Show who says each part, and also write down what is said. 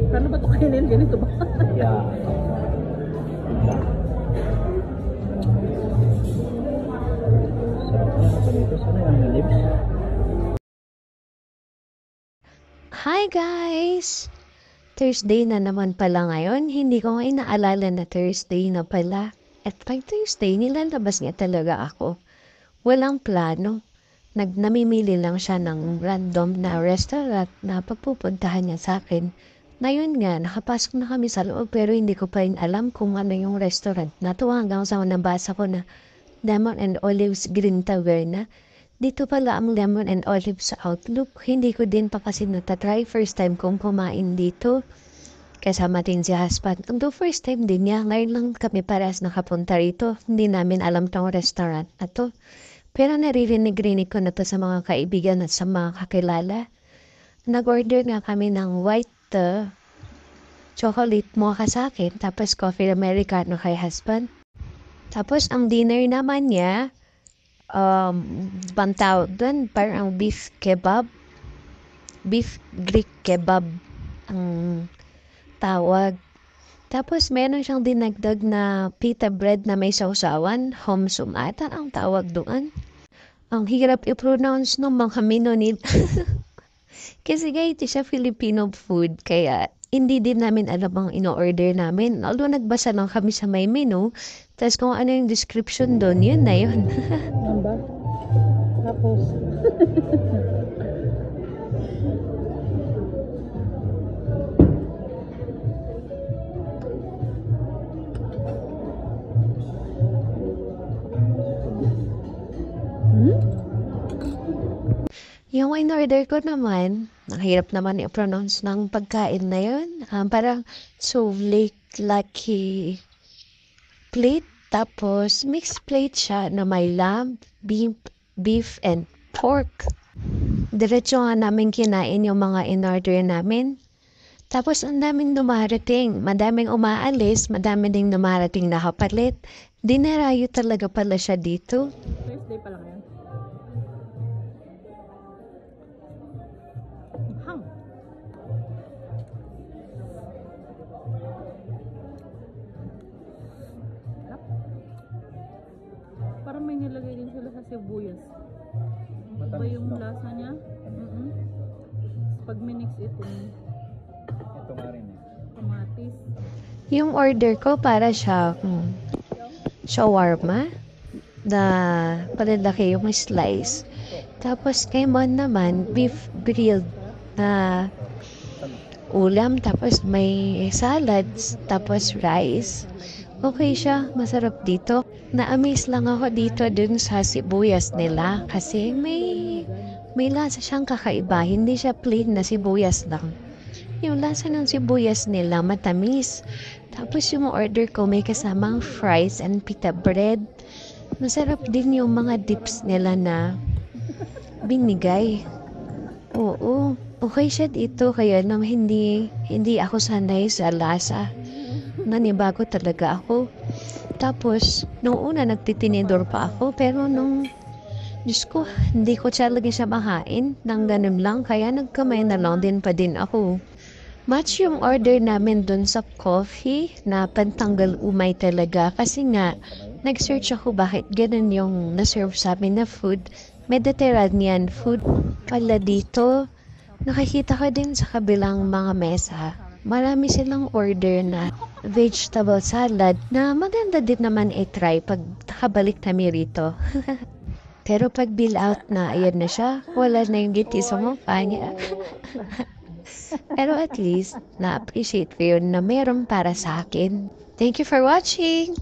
Speaker 1: Paano ba ito kainin? Ganito ba?
Speaker 2: Yeah. Sarap niya ako dito. Sana yung lips.
Speaker 3: Hi guys! Thursday na naman pala ngayon. Hindi ko nga inaalala na Thursday na pala. At pag Thursday, nilalabas nga talaga ako. Walang plano. Namimili lang siya ng random na restaurant na pagpupuntahan niya sa akin. Ngayon nga, nakapasok na kami sa loob pero hindi ko pa rin alam kung ano yung restaurant na to hanggang sa nabasa ko na Lemon and Olives Green Taverna. Dito pala ang Lemon and Olives sa Outlook. Hindi ko din pa kasi natatry. First time kong kumain dito. Kasama din si husband. Although first time din niya, ngayon lang kami parehas nakapunta rito. Hindi namin alam tong restaurant na to. Pero naririnig ko na to sa mga kaibigan at sa mga kakilala. Nag-order nga kami ng white chocolate mocha sa akin. Tapos coffee americano kay husband. Tapos ang dinner naman niya, bang tawag doon, parang beef kebab. Beef Greek kebab ang tawag. Tapos meron siyang dinagdag na pita bread na may sausawan, homsum ata ang tawag doon. Ang hirap i-pronounce ng mga menu nila. Kasi guys, siya Filipino food, kaya hindi din namin alam ang ino-order namin. Although nagbasa lang kami sa may menu, tapos kung ano yung description doon, yun na yun.
Speaker 1: Yan ba? Tapos.
Speaker 3: Yung in-order ko naman, nakahirap naman i-pronounce ng pagkain na yun. Parang souvlaki plate. Tapos mixed plate siya na may lamb, beef and pork. Diretso nga namin kinain yung mga in-order namin. Tapos ang daming dumarating. Madaming umaalis, madaming ding dumarating na kapalit. Dinarayo talaga pala siya dito.
Speaker 1: Thursday pa lang yan. Hang. Parang may nilagay din sila sa sibuyas. Iba yung lasa niya. Pag minix itong
Speaker 2: Ito nga rin eh.
Speaker 1: kamatis.
Speaker 3: Yung order ko para siya shawarma na palalaki yung slice. Tapos kay Mon naman, beef grilled na ulam, tapos may salads, tapos rice. Okay siya, masarap dito. Na-amaze lang ako dito dun sa sibuyas nila kasi may lasa siyang kakaiba. Hindi siya plain na sibuyas lang. Yung lasa ng sibuyas nila matamis. Tapos yung order ko may kasamang fries and pita bread. Masarap din yung mga dips nila na binigay. Oo, okay siya dito kaya nang hindi ako sanay sa lasa. Nanibago talaga ako. Tapos, nung una nagtitinidor pa ako, pero Diyos ko, hindi ko talaga siya makain ng ganun lang, kaya nagkamay na lang din pa din ako. Match yung order namin dun sa coffee na pantanggal umay talaga kasi nga, nag-search ako bakit ganun yung na-serve sa amin na food. Mediterranean food pala dito. Nakikita ko din sa kabilang mga mesa. Marami silang order na vegetable salad na maganda din naman i-try pag nakabalik kami rito. Pero pag bill out na, ayan na siya. Wala na yung ngiti sa mukha niya. Pero at least, na-appreciate ko yun na meron para sa akin. Thank you for watching!